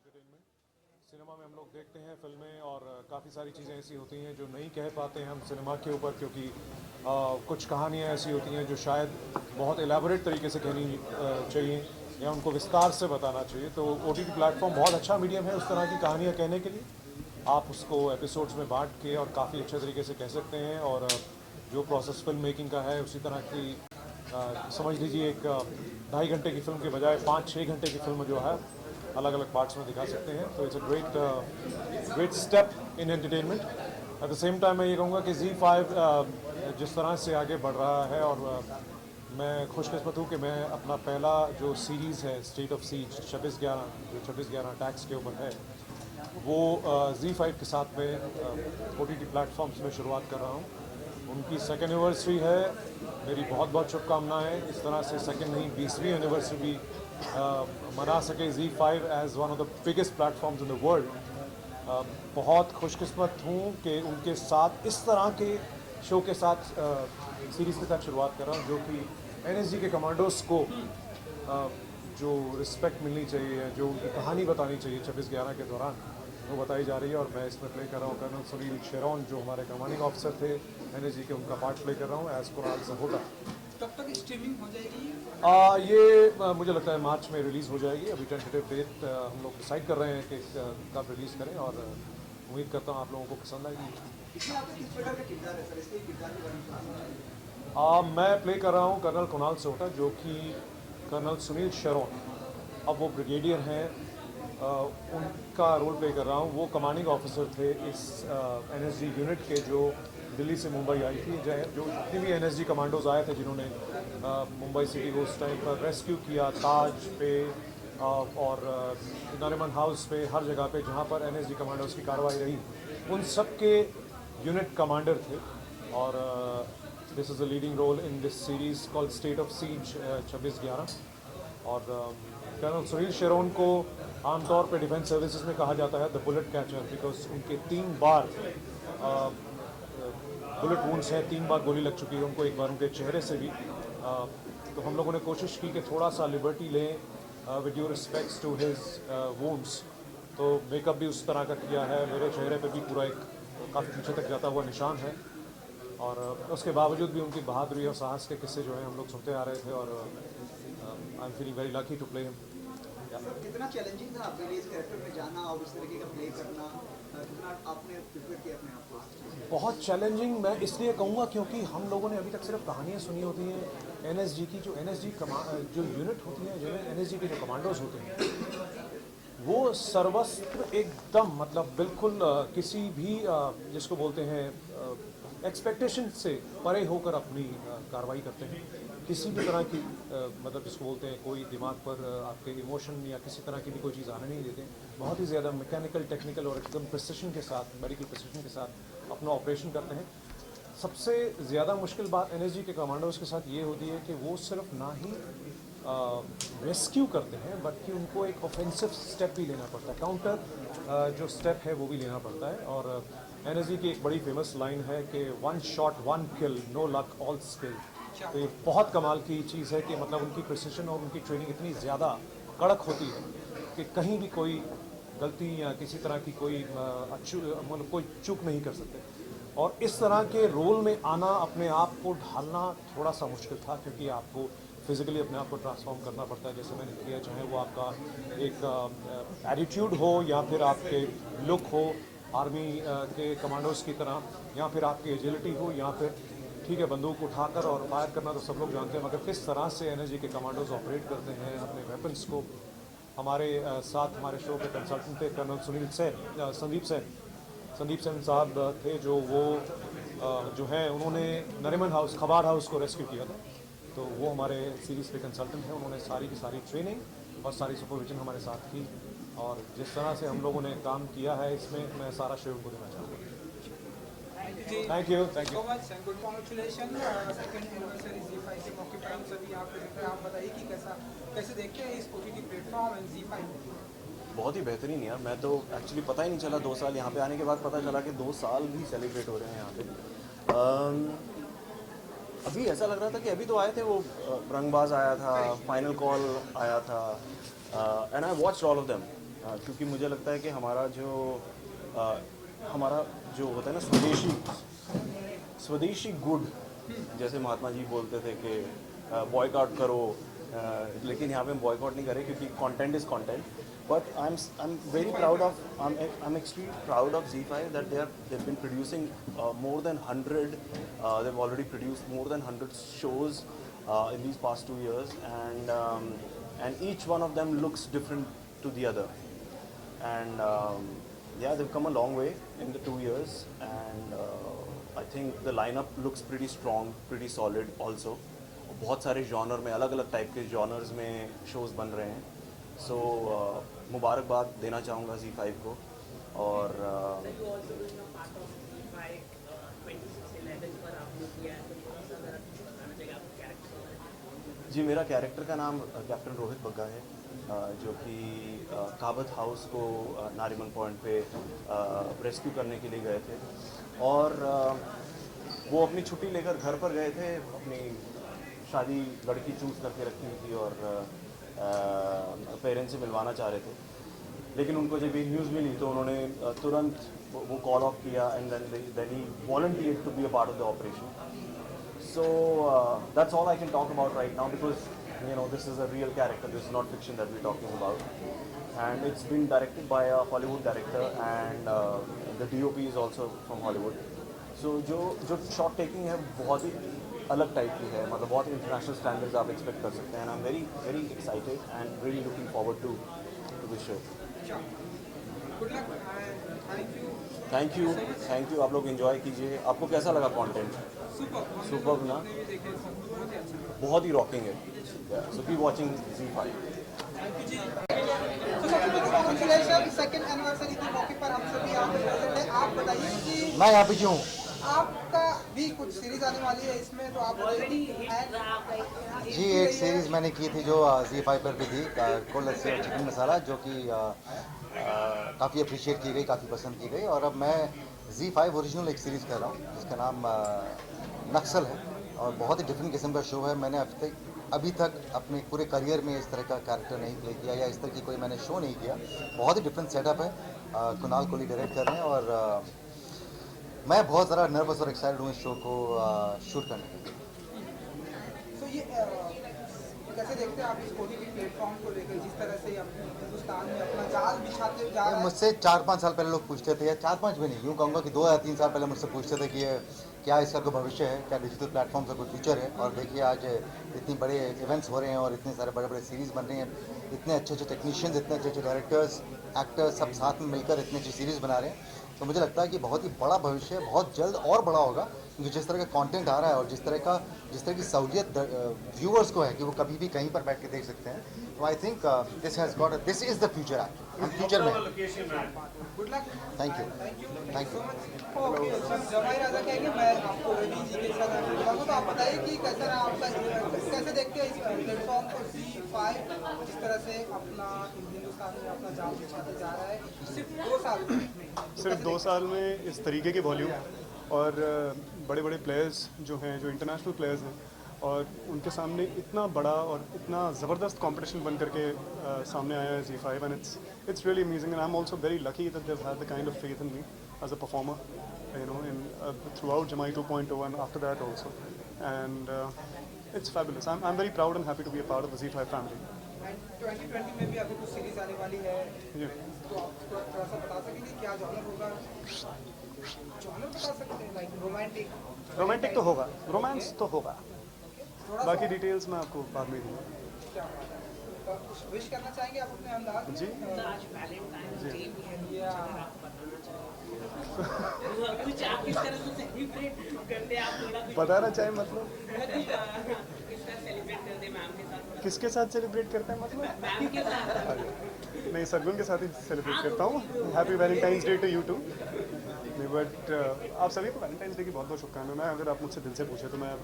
Entertainment. Cinema में हम लोग देखते हैं फिल्में और काफ़ी सारी चीज़ें ऐसी होती हैं जो नहीं कह पाते हैं हम सिनेमा के ऊपर, क्योंकि कुछ कहानियाँ ऐसी होती हैं जो शायद बहुत एलैबोरेट तरीके से कहनी चाहिए या उनको विस्तार से बताना चाहिए। तो OTT प्लेटफॉर्म बहुत अच्छा मीडियम है उस तरह की कहानियाँ कहने के लिए। आप उसको एपिसोड्स में बांट के और काफ़ी अच्छे तरीके से कह सकते हैं। और जो प्रोसेस फिल्म मेकिंग का है उसी तरह की समझ लीजिए एक 2.5 घंटे की फिल्म के बजाय 5-6 घंटे की फिल्म जो है अलग अलग पार्ट्स में दिखा सकते हैं। तो it's a great step in entertainment. At the same time मैं ये कहूँगा कि ZEE5 जिस तरह से आगे बढ़ रहा है, और मैं खुशकिस्मत हूँ कि मैं अपना पहला जो सीरीज़ है स्टेट ऑफ सीज 26/11 जो 26/11 टैक्स के ऊपर है वो ZEE5 के साथ में OTT प्लेटफॉर्म्स में शुरुआत कर रहा हूँ। उनकी सेकेंड एनिवर्सरी है, मेरी बहुत बहुत शुभकामनाएं। इस तरह से सेकेंड नहीं 20वीं एनिवर्सरी भी मना सके ZEE5 as one of the biggest platforms in the world. बहुत खुशकिस्मत हूँ कि उनके साथ इस तरह के शो के साथ सीरीज़ के साथ शुरुआत कर रहा हूँ, जो कि NSG के कमांडोज को जो रिस्पेक्ट मिलनी चाहिए, जो उनकी कहानी बतानी चाहिए 26/11 के दौरान, वो बताई जा रही है। और मैं इसमें प्ले कर रहा हूँ कर्नल सुनील शेरोन, जो हमारे कमांडिंग ऑफिसर थे NSG के, उनका पार्ट प्ले कर रहा हूँ एज कुणाल सहोटा। कब तक स्ट्रीमिंग हो जाएगी? ये मुझे लगता है मार्च में रिलीज़ हो जाएगी। अभी टेंटेटिव डेट हम लोग डिसाइड कर रहे हैं कि कब रिलीज़ करें, और उम्मीद करता हूँ आप लोगों को पसंद आएगी। इसमें आपका किस प्रकार का किरदार है सर? इसके किरदार के बारे में थोड़ा सा मैं प्ले कर रहा हूँ कर्नल कुणाल सहोटा, जो कि कर्नल सुनील शेरोन, अब वो ब्रिगेडियर हैं, उनका रोल प्ले कर रहा हूँ। वो कमांडिंग ऑफिसर थे इस NSG यूनिट के, जो दिल्ली से मुंबई आई थी। जो जितने भी NSG कमांडोज आए थे जिन्होंने मुंबई सिटी को उस टाइम पर रेस्क्यू किया, ताज पे और नरीमन हाउस पे, हर जगह पे जहाँ पर NSG कमांडोज की कार्रवाई रही, उन सब के यूनिट कमांडर थे। और this is a leading role in this series called state of siege 26/11। और कर्नल सुनील शेरोन को आमतौर पे डिफेंस सर्विसेज में कहा जाता है द बुलेट कैचर, बिकॉज उनके 3 बार बुलेट वूंड्स हैं, 3 बार गोली लग चुकी है उनको, एक बार उनके चेहरे से भी। तो हम लोगों ने कोशिश की कि थोड़ा सा लिबर्टी लें with due respects to his wounds. तो मेकअप भी उस तरह का किया है, मेरे चेहरे पे भी पूरा एक काफ़ी पीछे तक जाता हुआ निशान है। और उसके बावजूद भी उनकी बहादुरी और साहस के किस्से जो हैं हम लोग सुनते आ रहे थे। और I am feeling very lucky to play him. कितना चैलेंजिंग था आपके लिए इस कैरेक्टर में जाना और इस तरीके का प्ले करना? कितना आपने प्रिपेयर किया अपने आप को? बहुत चैलेंजिंग मैं इसलिए कहूँगा क्योंकि हम लोगों ने अभी तक सिर्फ कहानियाँ सुनी होती हैं NSG की। जो NSG जो यूनिट होती है, जो NSG के जो कमांडोज होते हैं, वो सर्वस्व एकदम मतलब बिल्कुल किसी भी जिसको बोलते हैं एक्सपेक्टेशन से परे होकर अपनी कार्रवाई करते हैं। किसी भी तरह की मतलब जिसको बोलते हैं कोई दिमाग पर आपके इमोशन या किसी तरह की भी कोई चीज़ आने नहीं देते। बहुत ही ज़्यादा मैकेनिकल, टेक्निकल और एकदम प्रिसिशन के साथ, मेडिकल प्रिसिशन के साथ अपना ऑपरेशन करते हैं। सबसे ज़्यादा मुश्किल बात NSG के कमांडोज के साथ ये होती है कि वो सिर्फ ना ही रेस्क्यू करते हैं, बल्कि उनको एक ऑफेंसिव स्टेप भी लेना पड़ता है, काउंटर जो स्टेप है वो भी लेना पड़ता है। और NSG की एक बड़ी फेमस लाइन है कि 1 शॉट 1 किल, नो लक ऑल स्किल। तो ये बहुत कमाल की चीज़ है कि मतलब उनकी प्रिसिशन और उनकी ट्रेनिंग इतनी ज़्यादा कड़क होती है कि कहीं भी कोई गलती या किसी तरह की कोई मतलब कोई चूक नहीं कर सकते। और इस तरह के रोल में आना, अपने आप को ढालना थोड़ा सा मुश्किल था, क्योंकि आपको फिज़िकली अपने आप को ट्रांसफॉर्म करना पड़ता है, जैसे मैंने किया। चाहे वो आपका एक एटीट्यूड हो या फिर आपके लुक हो आर्मी के कमांडोज की तरह, या फिर आपकी एजिलिटी हो, या फिर ठीक है बंदूक उठाकर और फायर करना तो सब लोग जानते हैं, मगर किस तरह से NSG के कमांडोज ऑपरेट करते हैं अपने वेपन्स को। हमारे साथ हमारे शो के कंसल्टेंट थे कर्नल संदीप सेन साहब थे, जो वो जो हैं उन्होंने नरीमन हाउस, खबार हाउस को रेस्क्यू किया था। तो वो हमारे सीरीज़ पे कंसल्टेंट हैं, उन्होंने सारी की सारी ट्रेनिंग और सारी सुपरविजन हमारे साथ की। और जिस तरह से हम लोगों ने काम किया है इसमें, मैं सारा श्रेय उनको देना चाहूँगा। Thank you so much and good congratulation. Second anniversary ZEE5 के मौके पर हम सभी यहाँ पे देख रहे हैं। आप बताइए कि कैसे देखते हैं इस OTT प्लेटफॉर्म एंड ZEE5? बहुत ही बेहतरीन यार। मैं तो एक्चुअली पता ही नहीं चला, 2 साल यहाँ पे आने के बाद पता चला कि 2 साल भी सेलिब्रेट हो रहे हैं यहाँ पे। अभी ऐसा लग रहा था कि अभी तो आए थे वो रंगबाज आया था, फाइनल कॉल आया था, and I watched all of them. क्योंकि मुझे लगता है कि हमारा जो होता है ना स्वदेशी गुड, जैसे महात्मा जी बोलते थे कि बॉयकॉट करो, लेकिन यहाँ पे हम बॉयकॉट नहीं करें क्योंकि content is content. But I am very proud of I am extremely proud of ZEE5 that they've been producing more than 100 they've already produced more than 100 shows in these past 2 years, and each one of them looks different to the other. And yeah, they've come a long way in the 2 years, and I think the lineup looks pretty strong, pretty solid also. बहुत सारे genre में, अलग अलग type के genres में shows बन रहे हैं. सो मुबारकबाद देना चाहूँगा ZEE5 को. और You also doing a part of ZEE5 2611 पर आपने किया है, तो थोड़ा सा अगर आप कुछ बताना चाहिए आपके कैरेक्टर के बारे में. जी, मेरा कैरेक्टर का नाम कैप्टन रोहित बग्गा है, जो कि काबत हाउस को नारीमन पॉइंट पे रेस्क्यू करने के लिए गए थे. और वो अपनी छुट्टी लेकर घर पर गए थे, अपनी शादी लड़की चूज़ करके रखी हुई थी और पेरेंट्स से मिलवाना चाह रहे थे. लेकिन उनको जब ये न्यूज़ मिली तो उन्होंने तुरंत वो कॉल ऑफ किया, and then he volunteered to be a part of the operation. So that's all I can talk about right now, because this is a real character. This is not fiction that we're talking about, and it's been directed by a Hollywood director, and the DOP is also from Hollywood. So जो shot taking है बहुत ही अलग type की है, मतलब बहुत international standards आप expect कर सकते हैं. And I am very very excited and really looking forward to this show. Good luck and thank you. आप लोग एंजॉय कीजिए. आपको कैसा लगा कंटेंट? सुपर ना, बहुत ही रॉकिंग है. So keep watching ZEE5. Congratulation, second anniversary के मौके पर हम सभी यहाँ पे प्रेजेंट हैं. आप बताइए कि मैं यहाँ पे क्यों? आपका भी कुछ सीरीज आने वाली है इसमें, तो आप बताइए. जी, एक सीरीज़ मैंने की थी जो ZEE5 पर भी थी, कोल्ड लस्सी और चिकन मसाला, जो कि काफ़ी अप्रिशिएट की गई, काफ़ी पसंद की गई. और अब मैं ZEE5 ओरिजिनल एक सीरीज़ कर रहा हूँ जिसका नाम नक्सल है, और बहुत ही डिफरेंट किस्म का शो है. मैंने अभी तक अपने पूरे करियर में इस तरह का कैरेक्टर नहीं प्ले किया, या इस तरह की कोई मैंने शो नहीं किया. बहुत ही डिफरेंट सेटअप है. कुणाल कोहली डायरेक्ट कर रहे हैं, और मैं बहुत ज़्यादा नर्वस और एक्साइटेड हूँ इस शो को शूट करने के लिए. तो ये कैसे देखते हैं आप इस OTT प्लेटफॉर्म को लेकर, जिस तरह से अपने हिंदुस्तान में अपना जाल बिछाते जा रहा है? मुझसे 4-5 साल पहले लोग पूछते थे, या 4-5 भी नहीं, यूँ कहूँगा कि 2 या 3 साल पहले मुझसे पूछते थे कि क्या इसका कोई भविष्य है, क्या डिजिटल प्लेटफॉर्म का कोई फ्यूचर है. और देखिए आज इतनी बड़े इवेंट्स हो रहे हैं और इतने सारे बड़े बड़े सीरीज़ बन रहे हैं, इतने अच्छे अच्छे टेक्नीशियंस, इतने अच्छे अच्छे डायरेक्टर्स, एक्टर्स सब साथ में मिलकर इतनी अच्छी सीरीज़ बना रहे हैं. तो मुझे लगता है कि बहुत ही बड़ा भविष्य है, बहुत जल्द और बड़ा होगा, क्योंकि जिस तरह का कंटेंट आ रहा है और जिस तरह की सहूलियत व्यूअर्स को है कि वो कभी भी कहीं पर बैठ के देख सकते हैं. तो I think this is the future. हम फ्यूचर में. Good luck. Thank you. जमाई राजा कहेंगे मैं आपको रवि जी के साथ बताऊँ, तो आप बताइए कि कैसा रहा आपका, कैसे देखते हैं इस प्लेटफॉर्म को ZEE5 जिस तरह से अपना हिंदुस्तान में अपना जाल बिछाते जा रहा है सिर्फ 2 साल में इस तरीके के वॉल्यूम और बड़े बड़े प्लेयर्स जो हैं, जो इंटरनेशनल प्लेयर्स हैं, और उनके सामने इतना बड़ा और इतना ज़बरदस्त कंपटीशन बन करके सामने आया है ZEE5, and it's really amazing. And I am also very lucky that they have had the kind of faith in me as a performer, in throughout Jamai 2.0 and after that also, and it's fabulous. I'm very proud and happy to be a part of the ZEE5 family. 2020 में भी अभी कुछ series आने वाली है, तो आप थोड़ा सा बता सकेंगे क्या जॉनर होगा? जॉनर बता सकते हैं, लाइक रोमांटिक तो होगा, रोमांस तो होगा, बाकी डिटेल्स मैं आपको बाद में दूंगा. क्या कुछ विश करना चाहेंगे आप अपने अंदाज में? जी, आज वैलेंटाइन डे भी है, या आप बताना चाहेंगे कुछ आप किस तरह से सेलिब्रेट करते हैं, आप थोड़ा कुछ बताना चाहें मतलब किस तरह सेलिब्रेट करते हैं मैम के साथ? किसके साथ सेलिब्रेट करते हैं मतलब? मैम के साथ. नहीं, सरगुन के साथ ही सेलिब्रेट करता हूँ. Happy Valentine's day to you too. But आप सभी को वैलेंटाइंस डे की बहुत बहुत शुभकामनाएं. मैं अगर आप मुझसे दिल से पूछे तो मैं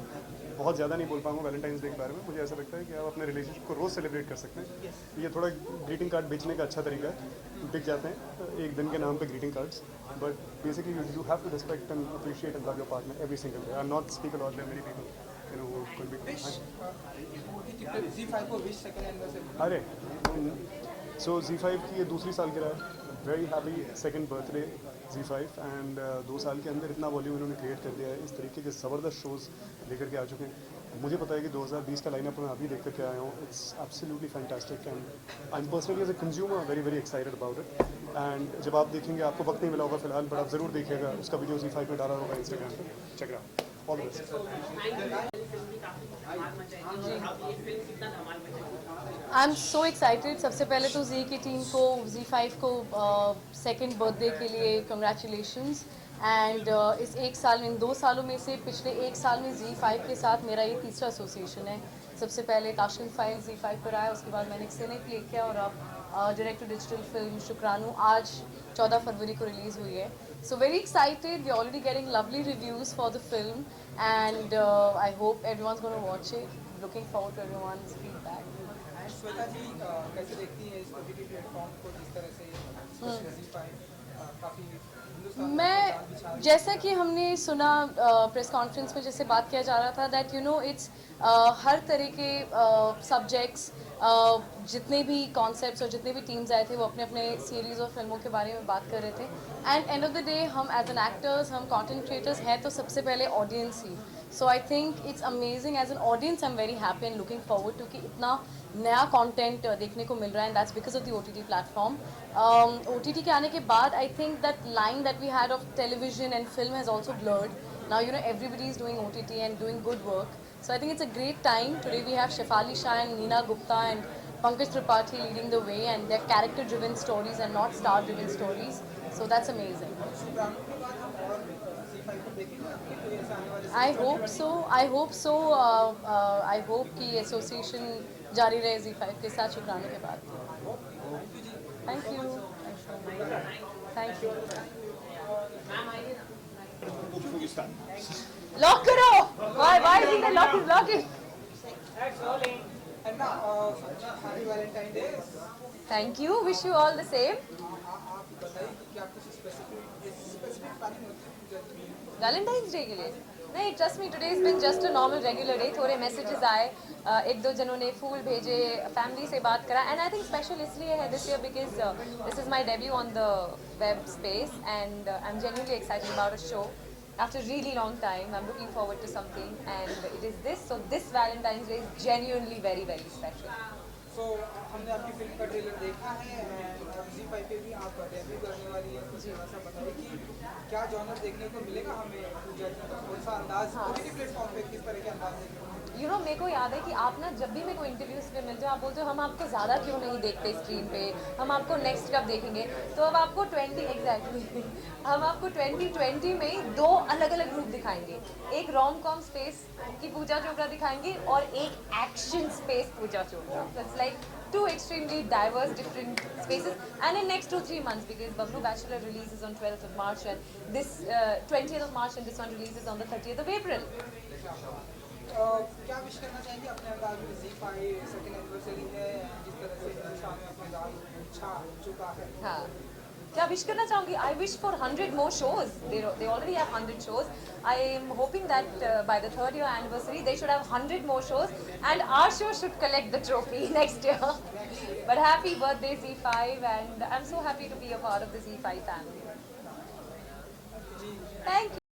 बहुत ज़्यादा नहीं बोल पाऊँगा वैलेंटाइंस डे के बारे में. मुझे ऐसा लगता है कि आप अपने रिलेशनशिप को रोज़ सेलिब्रेट कर सकते हैं. ये थोड़ा ग्रीटिंग कार्ड बेचने का अच्छा तरीका है, बिक जाते हैं एक दिन के नाम पे greeting cards. But basically you have to respect and appreciate and love your partner every single day. I not speak a lot there many people who could be. ZEE5 को विश सेकंड एनिवर्सरी. अरे सो Z5 की ये दूसरी सालगिरह है, very happy second birthday Z5 and 2 साल के अंदर इतना वॉल्यूम इन्होंने क्रिएट कर दिया है, इस तरीके के ज़बरदस्त शोज़ लेकर के आ चुके हैं। मुझे पता है कि 2020 का लाइनअप मैं अभी देख करके आया हूँ, it's absolutely fantastic and I am personally as a consumer very very excited about it. And जब आप देखेंगे, आपको वक्त नहीं मिला होगा फिलहाल, बट आप ज़रूर देखिएगा, उसका वीडियो Z5 में डाला होगा इंस्टाग्राम पर, check it out. All the best. I am so excited. सबसे पहले तो जी की टीम को, Z5 को सेकंड बर्थडे के लिए कंग्रेचुलेशंस। एंड इस एक साल में, इन 2 सालों में से पिछले 1 साल में Z5 के साथ मेरा ये तीसरा एसोसिएशन है। सबसे पहले ताशकंद फाइल Z5 पर आया, उसके बाद मैंने एक सिने प्ले किया और अब डायरेक्ट टू डिजिटल फिल्म शुक्रानू आज 14 फरवरी को रिलीज़ हुई है। So very excited. We're already getting lovely reviews for the film, and I hope everyone's going to watch it. Looking forward to everyone's feedback. Shweta जी कैसे देखती हैं इस OTT प्लेटफॉर्म को, जिस तरह से Z5 काफ़ी हिंदुस्तान में जान बिछा मैं, जैसा कि हमने सुना प्रेस कॉन्फ्रेंस में जैसे बात किया जा रहा था, that you know it's her तरह के सब्जेक्ट्स, जितने भी कॉन्सेप्ट्स और जितने भी टीम्स आए थे वो अपने अपने सीरीज़ और फिल्मों के बारे में बात कर रहे थे। एंड ऑफ द डे हम एज एन एक्टर्स, हम कंटेंट क्रिएटर्स हैं तो सबसे पहले ऑडियंस ही। So I think it's amazing. As an audience I am very happy and looking forward to कि इतना नया कंटेंट देखने को मिल रहा है, and that's because of the OTT platform. OTT के आने के बाद I think that line that we had of television and film has also blurred. Now you know everybody is doing OTT and doing good work. So I think it's a great time. Today we have Shefali Shah and Neena Gupta and Pankaj Tripathi leading the way, and they're character-driven stories and not star-driven stories. So that's amazing. शुक्राणु के बाद हम और Z5 को देखेंगे आपके कोई ऐसा आने वाले I hope so. I hope so. I hope कि association जारी रहे Z5 के साथ शुक्राणु के बाद. Thank you. Thank you. Lock करो. Why is it lock it? है ना, happy Valentine day. Thank you. Wish you all the same. आप बताइए कि क्या कुछ स्पेसिफिक प्लानिंग होती है पूजा की? वैलेंटाइंस डे के लिए नहीं, trust me, today is been just a normal regular day. थोड़े मैसेजेस आए, 1-2 जनों ने फूल भेजे, फैमिली से बात करा, एंड आई थिंक स्पेशल इसलिए है this year because this is my debut on the web space, and I am genuinely excited about a show after a really long time. I'm looking forward to something, and it is this. So this Valentine's Day is genuinely very very special. सो हमने आपकी film का trailer देखा है, and Z5 पे भी आप debut करने वाली है। कुछ थोड़ा सा बताइए कि क्या जॉनर देखने को मिलेगा हमें पूजा की, कौन सा अंदाज OTT प्लेटफॉर्म पे, किस तरह के अंदाज देखने को मिलेगा? यू नो, मेरे को याद है कि आप ना जब भी मेरे को इंटरव्यूज़ पे मिलते हो आप बोलते हो हम आपको ज़्यादा क्यों नहीं देखते स्क्रीन पे, हम आपको नेक्स्ट कब देखेंगे। तो अब आपको 20 हम आपको 2020 में 2 अलग अलग रूप दिखाएंगे। एक रोम कॉम स्पेस की पूजा चोपड़ा दिखाएंगे और एक action space Pooja Chopra. So it's like 2 extremely diverse different spaces, and in next 2-3 months, because Bablu Bachelor releases on 12th of March and this 20th of March and this one releases on the 30th of April. क्या wish करना चाहेंगे अपने अंदाज में? Z5 second anniversary है, जिस तरह से हिंदुस्तान में अपना दाम छा चुका है। हाँ, क्या विश करना चाहूँगी? I wish for 100 more shows. They already have 100 shows. I am hoping that by the 3rd year anniversary they should have 100 more shows, and our show should collect the trophy next year. But happy birthday Z5, and I'm so happy to be a part of the Z5 family. Thank you.